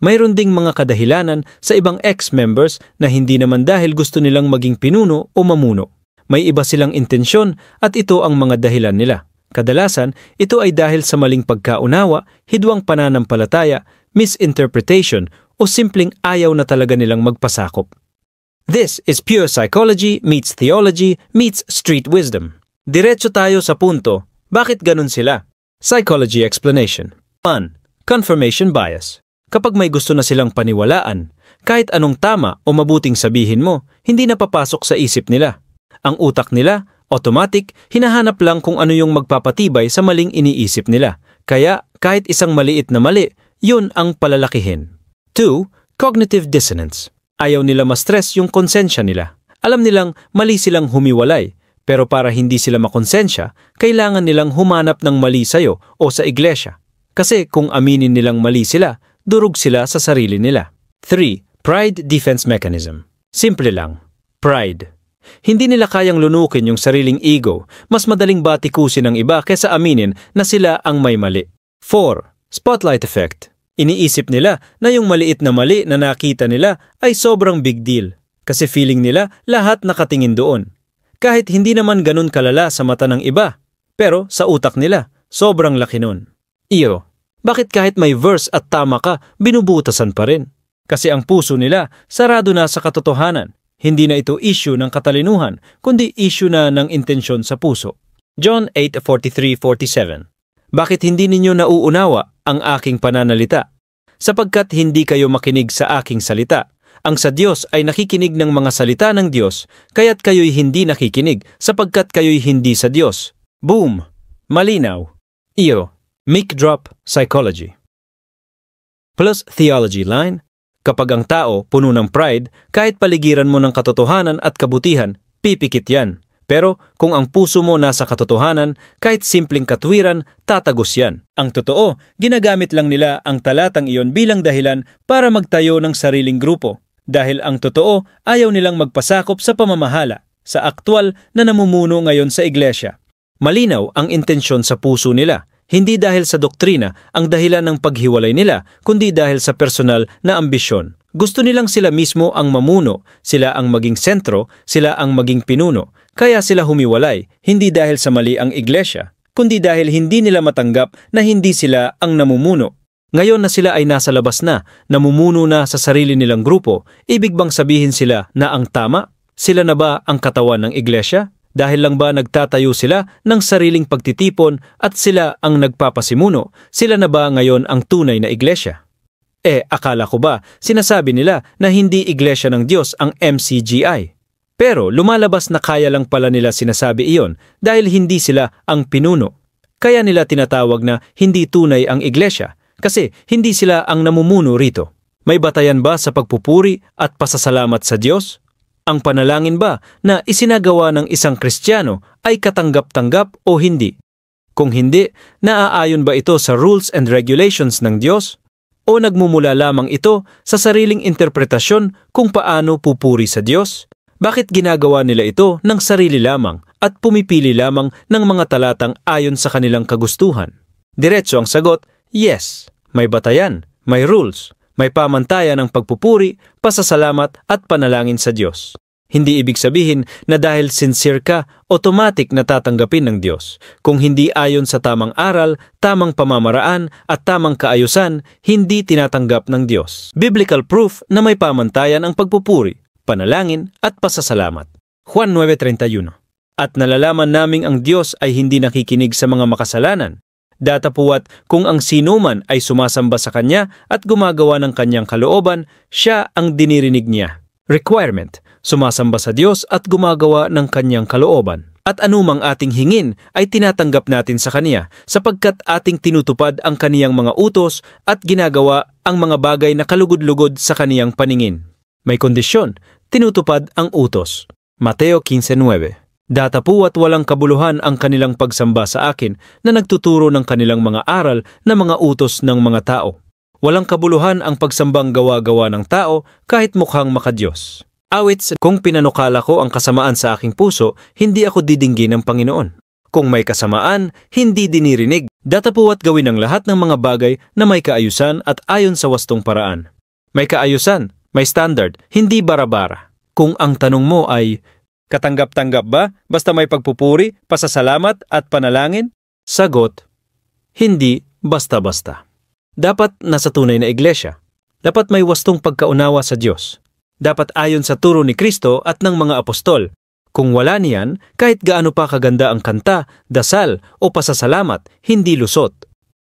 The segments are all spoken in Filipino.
Mayroon ding mga kadahilanan sa ibang ex-members na hindi naman dahil gusto nilang maging pinuno o mamuno. May iba silang intensyon at ito ang mga dahilan nila. Kadalasan, ito ay dahil sa maling pagkaunawa, hidwang pananampalataya, misinterpretation o simpleng ayaw na talaga nilang magpasakop. This is Pure Psychology meets Theology meets Street Wisdom. Diretso tayo sa punto. Bakit ganun sila? Psychology Explanation. 1. Confirmation Bias. Kapag may gusto na silang paniwalaan, kahit anong tama o mabuting sabihin mo, hindi na papasok sa isip nila. Ang utak nila, automatic, hinahanap lang kung ano yung magpapatibay sa maling iniisip nila. Kaya, kahit isang maliit na mali, yun ang palalakihin. 2. Cognitive Dissonance. Ayaw nila ma-stress yung konsensya nila. Alam nilang mali silang humiwalay, pero para hindi sila makonsensya, kailangan nilang humanap ng mali sa'yo o sa iglesia. Kasi kung aminin nilang mali sila, durog sila sa sarili nila. 3. Pride Defense Mechanism. Simple lang. Pride. Hindi nila kayang lunukin yung sariling ego, mas madaling batikusin ng iba kaysa aminin na sila ang may mali. 4. Spotlight Effect. Iniisip nila na yung maliit na mali na nakita nila ay sobrang big deal, kasi feeling nila lahat nakatingin doon. Kahit hindi naman ganun kalala sa mata ng iba, pero sa utak nila, sobrang laki nun. Iyo. Bakit kahit may verse at tama ka, binubutasan pa rin? Kasi ang puso nila sarado na sa katotohanan. Hindi na ito issue ng katalinuhan, kundi issue na ng intensyon sa puso. John 8:43-47. Bakit hindi ninyo nauunawa ang aking pananalita? Sapagkat hindi kayo makinig sa aking salita. Ang sa Diyos ay nakikinig ng mga salita ng Diyos, kaya't kayo'y hindi nakikinig sapagkat kayo'y hindi sa Diyos. Boom! Malinaw. Iyo. Mic drop psychology. Plus theology line. Kapag ang tao puno ng pride, kahit paligiran mo ng katotohanan at kabutihan, pipikit yan. Pero kung ang puso mo nasa katotohanan, kahit simpleng katwiran, tatagos yan. Ang totoo, ginagamit lang nila ang talatang iyon bilang dahilan para magtayo ng sariling grupo. Dahil ang totoo, ayaw nilang magpasakop sa pamamahala, sa aktwal na namumuno ngayon sa iglesia. Malinaw ang intensyon sa puso nila. Hindi dahil sa doktrina ang dahilan ng paghiwalay nila, kundi dahil sa personal na ambisyon. Gusto nilang sila mismo ang mamuno, sila ang maging sentro, sila ang maging pinuno. Kaya sila humiwalay, hindi dahil sa mali ang iglesia, kundi dahil hindi nila matanggap na hindi sila ang namumuno. Ngayon na sila ay nasa labas na, namumuno na sa sarili nilang grupo, ibig bang sabihin sila na ang tama? Sila na ba ang katawan ng iglesia? Dahil lang ba nagtatayo sila ng sariling pagtitipon at sila ang nagpapasimuno? Sila na ba ngayon ang tunay na iglesia? Akala ko ba sinasabi nila na hindi iglesia ng Diyos ang MCGI? Pero lumalabas na kaya lang pala nila sinasabi iyon dahil hindi sila ang pinuno. Kaya nila tinatawag na hindi tunay ang iglesia kasi hindi sila ang namumuno rito. May batayan ba sa pagpupuri at pasasalamat sa Diyos? Ang panalangin ba na isinagawa ng isang Kristiyano ay katanggap-tanggap o hindi? Kung hindi, naaayon ba ito sa rules and regulations ng Diyos? O nagmumula lamang ito sa sariling interpretasyon kung paano pupuri sa Diyos? Bakit ginagawa nila ito ng sarili lamang at pumipili lamang ng mga talatang ayon sa kanilang kagustuhan? Diretso ang sagot, yes. May batayan, may rules. May pamantayan ng pagpupuri, pasasalamat at panalangin sa Diyos. Hindi ibig sabihin na dahil sincere ka, automatic na tatanggapin ng Diyos. Kung hindi ayon sa tamang aral, tamang pamamaraan at tamang kaayusan, hindi tinatanggap ng Diyos. Biblical proof na may pamantayan ang pagpupuri, panalangin at pasasalamat. Juan 9:31. At nalalaman naming ang Diyos ay hindi nakikinig sa mga makasalanan. Datapuwat kung ang sinuman ay sumasamba sa Kanya at gumagawa ng Kanyang kalooban, siya ang dinirinig niya. Requirement, sumasamba sa Diyos at gumagawa ng Kanyang kalooban. At anumang ating hingin ay tinatanggap natin sa Kanya sapagkat ating tinutupad ang Kaniyang mga utos at ginagawa ang mga bagay na kalugod-lugod sa Kaniyang paningin. May kondisyon, tinutupad ang utos. Mateo 15:9. Datapuwat walang kabuluhan ang kanilang pagsamba sa akin na nagtuturo ng kanilang mga aral na mga utos ng mga tao. Walang kabuluhan ang pagsambang gawa-gawa ng tao kahit mukhang makadiyos. Awit, kung pinanukala ko ang kasamaan sa aking puso, hindi ako didinggin ng Panginoon. Kung may kasamaan, hindi dinirinig. Datapuwat gawin ang lahat ng mga bagay na may kaayusan at ayon sa wastong paraan. May kaayusan, may standard, hindi bara-bara. Kung ang tanong mo ay, katanggap-tanggap ba basta may pagpupuri, pasasalamat at panalangin? Sagot, hindi basta-basta. Dapat nasa tunay na iglesia. Dapat may wastong pagkaunawa sa Diyos. Dapat ayon sa turo ni Kristo at ng mga apostol. Kung wala niyan, kahit gaano pa kaganda ang kanta, dasal o pasasalamat, hindi lusot.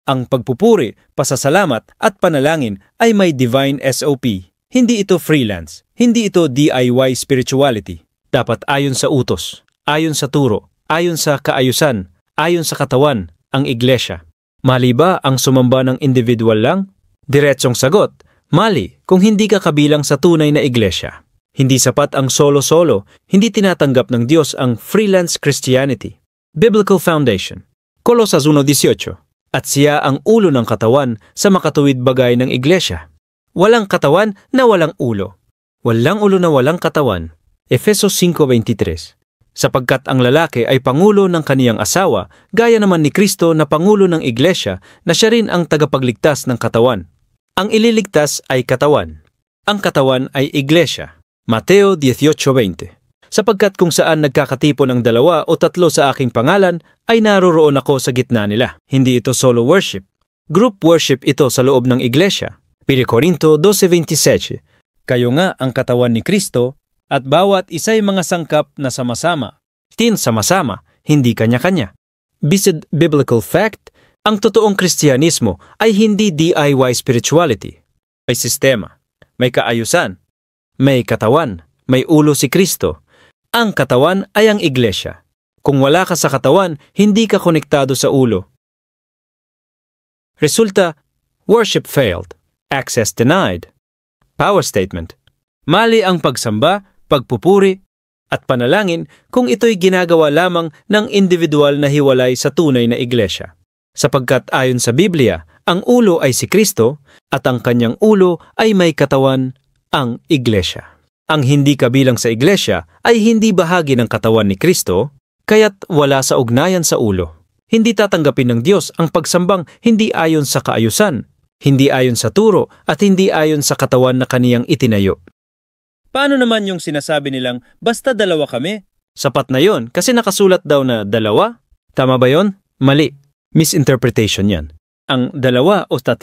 Ang pagpupuri, pasasalamat at panalangin ay may divine SOP. Hindi ito freelance. Hindi ito DIY spirituality. Dapat ayon sa utos, ayon sa turo, ayon sa kaayusan, ayon sa katawan, ang iglesia. Mali ba ang sumamba ng individual lang? Diretsong sagot, mali kung hindi ka kabilang sa tunay na iglesia. Hindi sapat ang solo-solo, hindi tinatanggap ng Diyos ang freelance Christianity. Biblical Foundation, Colosas 1:18. At siya ang ulo ng katawan sa makatuwid bagay ng iglesia. Walang katawan na walang ulo. Walang ulo na walang katawan. Efesos 5:23. Sapagkat ang lalaki ay pangulo ng kaniyang asawa, gaya naman ni Kristo na pangulo ng iglesia na siya rin ang tagapagligtas ng katawan. Ang ililigtas ay katawan. Ang katawan ay iglesia. Mateo 18:20. Sapagkat kung saan nagkakatipon ang 2 o 3 sa aking pangalan, ay naroroon ako sa gitna nila. Hindi ito solo worship. Group worship ito sa loob ng iglesia. 1 Corinto 12:27. Kayo nga ang katawan ni Kristo at bawat isa'y mga sangkap na sama-sama. Sama-sama, hindi kanya-kanya. Bisid biblical fact, ang totoong Kristyanismo ay hindi DIY spirituality. May sistema, may kaayusan, may katawan, may ulo si Kristo. Ang katawan ay ang iglesia. Kung wala ka sa katawan, hindi ka konektado sa ulo. Resulta, worship failed, access denied. Power statement, mali ang pagsamba, pagpupuri, at panalangin kung ito'y ginagawa lamang ng individual na hiwalay sa tunay na iglesia. Sapagkat ayon sa Biblia, ang ulo ay si Kristo at ang kanyang ulo ay may katawan, ang iglesia. Ang hindi kabilang sa iglesia ay hindi bahagi ng katawan ni Kristo, kaya't wala sa ugnayan sa ulo. Hindi tatanggapin ng Diyos ang pagsambang hindi ayon sa kaayusan, hindi ayon sa turo at hindi ayon sa katawan na kaniyang itinayo. Paano naman yung sinasabi nilang basta 2 kami? Sapat na yon kasi nakasulat daw na 2? Tama ba yon? Mali. Misinterpretation yan. Ang 2 o 3.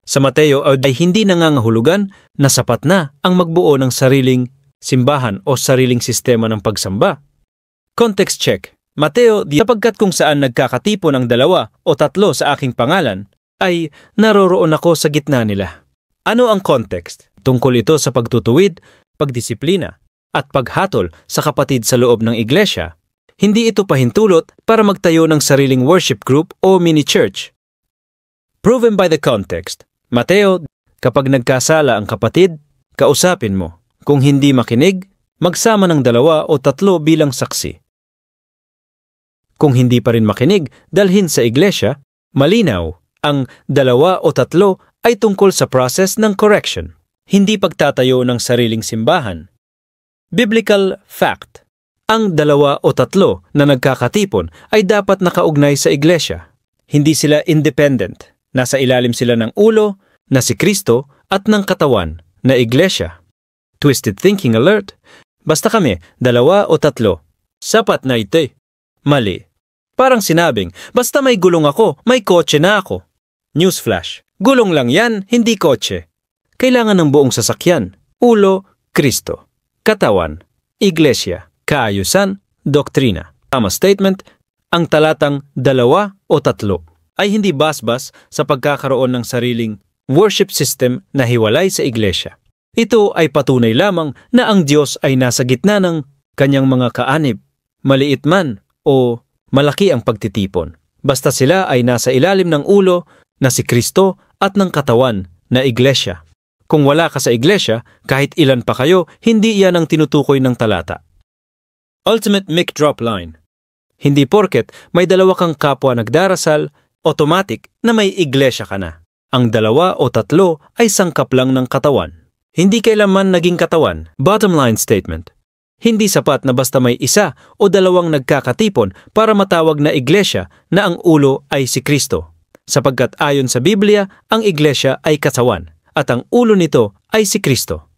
Sa Mateo ay hindi nangangahulugan na sapat na ang magbuo ng sariling simbahan o sariling sistema ng pagsamba. Context check. Mateo, sapagkat kung saan nagkakatipon ang 2 o 3 sa aking pangalan, ay naroroon ako sa gitna nila. Ano ang context? Tungkol ito sa pagtutuwid, pagdisiplina, at paghatol sa kapatid sa loob ng iglesia. Hindi ito pahintulot para magtayo ng sariling worship group o mini-church. Proven by the context. Mateo, kapag nagkasala ang kapatid, kausapin mo. Kung hindi makinig, magsama ng 2 o 3 bilang saksi. Kung hindi pa rin makinig, dalhin sa iglesia, malinaw. Ang 2 o 3 ay tungkol sa process ng correction, hindi pagtatayo ng sariling simbahan. Biblical fact. Ang 2 o 3 na nagkakatipon ay dapat nakaugnay sa iglesia. Hindi sila independent. Nasa ilalim sila ng ulo, na si Kristo, at ng katawan, na iglesia. Twisted thinking alert. Basta kami, 2 o 3. Sapat na ito. Mali. Parang sinabing, basta may gulong ako, may kotse na ako. Newsflash. Gulong lang yan, hindi kotse. Kailangan ng buong sasakyan. Ulo, Kristo. Katawan, iglesia. Kaayusan, doktrina. Tama statement, ang talatang 2 o 3 ay hindi basbas sa pagkakaroon ng sariling worship system na hiwalay sa iglesia. Ito ay patunay lamang na ang Diyos ay nasa gitna ng kanyang mga kaanib, maliit man o malaki ang pagtitipon. Basta sila ay nasa ilalim ng ulo na si Kristo at ng katawan na iglesia. Kung wala ka sa iglesia, kahit ilan pa kayo, hindi yan ang tinutukoy ng talata. Ultimate mic drop line. Hindi porket may 2 kang kapwa nagdarasal, automatic na may iglesia ka na. Ang 2 o 3 ay sangkap lang ng katawan. Hindi kailanman naging katawan. Bottom line statement. Hindi sapat na basta may isa o dalawang nagkakatipon para matawag na iglesia na ang ulo ay si Kristo. Sapagkat ayon sa Biblia, ang iglesia ay katawan at ang ulo nito ay si Kristo.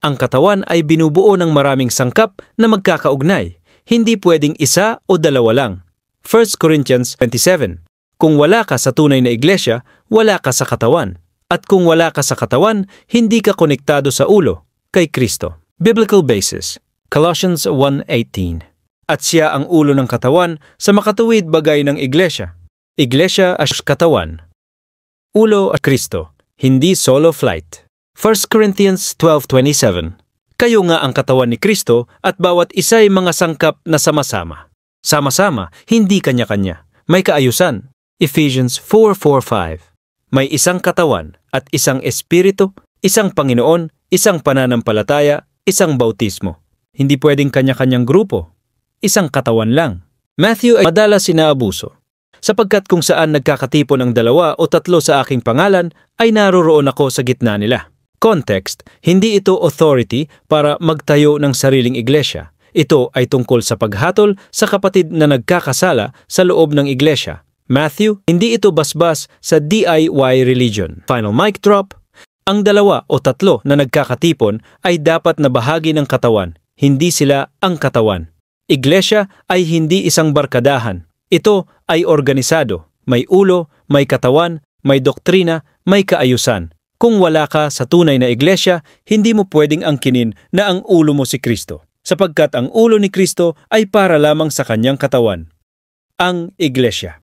Ang katawan ay binubuo ng maraming sangkap na magkakaugnay. Hindi pwedeng isa o dalawa lang. 1 Corinthians 27. Kung wala ka sa tunay na iglesia, wala ka sa katawan. At kung wala ka sa katawan, hindi ka konektado sa ulo, kay Kristo. Biblical basis. Colossians 1:18. At siya ang ulo ng katawan sa makatuwid bagay ng iglesia. Iglesia as katawan. Ulo at Kristo, hindi solo flight. 1 Corinthians 12:27. Kayo nga ang katawan ni Kristo at bawat isa ay mga sangkap na sama-sama. Sama-sama, hindi kanya-kanya. May kaayusan. Ephesians 4:4-5. May isang katawan at isang espiritu, isang Panginoon, isang pananampalataya, isang bautismo. Hindi pwedeng kanya-kanyang grupo. Isang katawan lang. Matthew ay madalas sinaabuso. Sapagkat kung saan nagkakatipon ang 2 o 3 sa aking pangalan, ay naroroon ako sa gitna nila. Context, hindi ito authority para magtayo ng sariling iglesia. Ito ay tungkol sa paghatol sa kapatid na nagkakasala sa loob ng iglesia. Matthew, hindi ito basbas sa DIY religion. Final mic drop. Ang 2 o 3 na nagkakatipon ay dapat na bahagi ng katawan. Hindi sila ang katawan. Iglesia ay hindi isang barkadahan. Ito ay organisado. May ulo, may katawan, may doktrina, may kaayusan. Kung wala ka sa tunay na iglesia, hindi mo pwedeng angkinin na ang ulo mo si Kristo, sapagkat ang ulo ni Kristo ay para lamang sa kanyang katawan, ang iglesia.